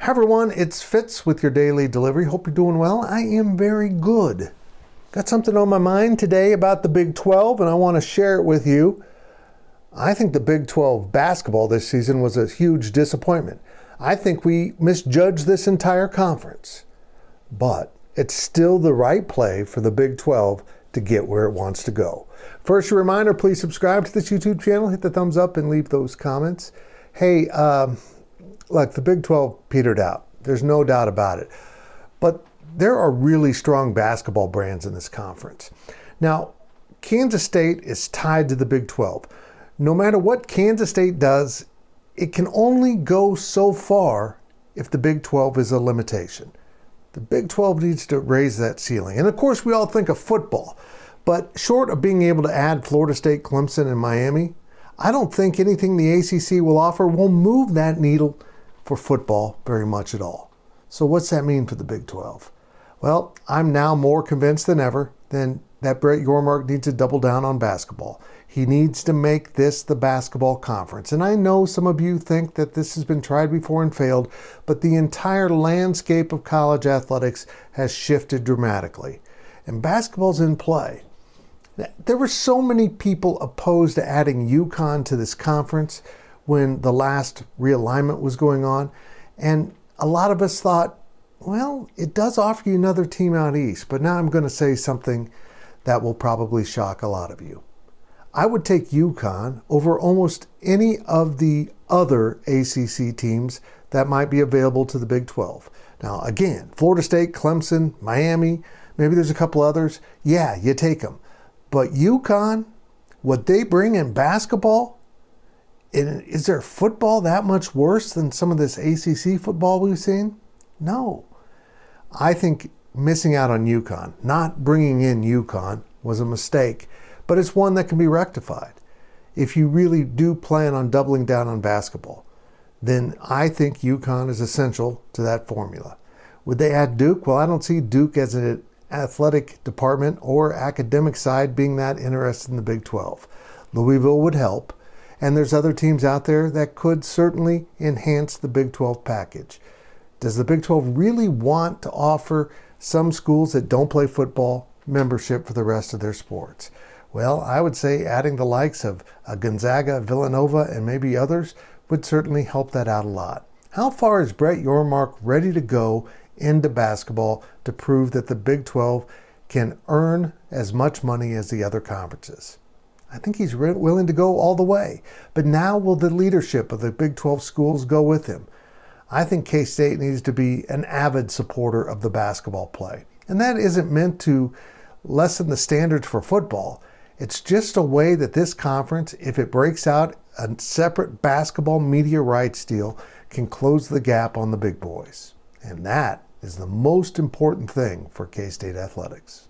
Hi everyone, it's Fitz with your daily delivery. Hope you're doing well. I am very good. Got something on my mind today about the Big 12 and I want to share it with you. I think the Big 12 basketball this season was a huge disappointment. I think we misjudged this entire conference. But it's still the right play for the Big 12 to get where it wants to go. First, a reminder, please subscribe to this YouTube channel, hit the thumbs up and leave those comments. Hey, look, the Big 12 petered out. There's no doubt about it. But there are really strong basketball brands in this conference. Now, Kansas State is tied to the Big 12. No matter what Kansas State does, it can only go so far if the Big 12 is a limitation. The Big 12 needs to raise that ceiling. And of course, we all think of football. But short of being able to add Florida State, Clemson, and Miami, I don't think anything the ACC will offer will move that needle for football very much at all. So what's that mean for the Big 12? Well, I'm now more convinced than ever that Brett Yormark needs to double down on basketball. He needs to make this the basketball conference. And I know some of you think that this has been tried before and failed, but the entire landscape of college athletics has shifted dramatically. And basketball's in play. There were so many people opposed to adding UConn to this conference when the last realignment was going on. And a lot of us thought, well, it does offer you another team out east. But now I'm going to say something that will probably shock a lot of you. I would take UConn over almost any of the other ACC teams that might be available to the Big 12. Now, again, Florida State, Clemson, Miami, maybe there's a couple others. Yeah, you take them. But UConn, what they bring in basketball, is there football that much worse than some of this ACC football we've seen? No. I think missing out on UConn, not bringing in UConn, was a mistake, but it's one that can be rectified. If you really do plan on doubling down on basketball, then I think UConn is essential to that formula. Would they add Duke? Well, I don't see Duke as an athletic department or academic side being that interested in the Big 12. Louisville would help. And there's other teams out there that could certainly enhance the Big 12 package. Does the Big 12 really want to offer some schools that don't play football membership for the rest of their sports? Well, I would say adding the likes of Gonzaga, Villanova, and maybe others would certainly help that out a lot. How far is Brett Yormark ready to go into basketball to prove that the Big 12 can earn as much money as the other conferences? I think he's willing to go all the way. But now will the leadership of the Big 12 schools go with him? I think K-State needs to be an avid supporter of the basketball play. And that isn't meant to lessen the standards for football. It's just a way that this conference, if it breaks out a separate basketball media rights deal, can close the gap on the big boys. And that is the most important thing for K-State athletics.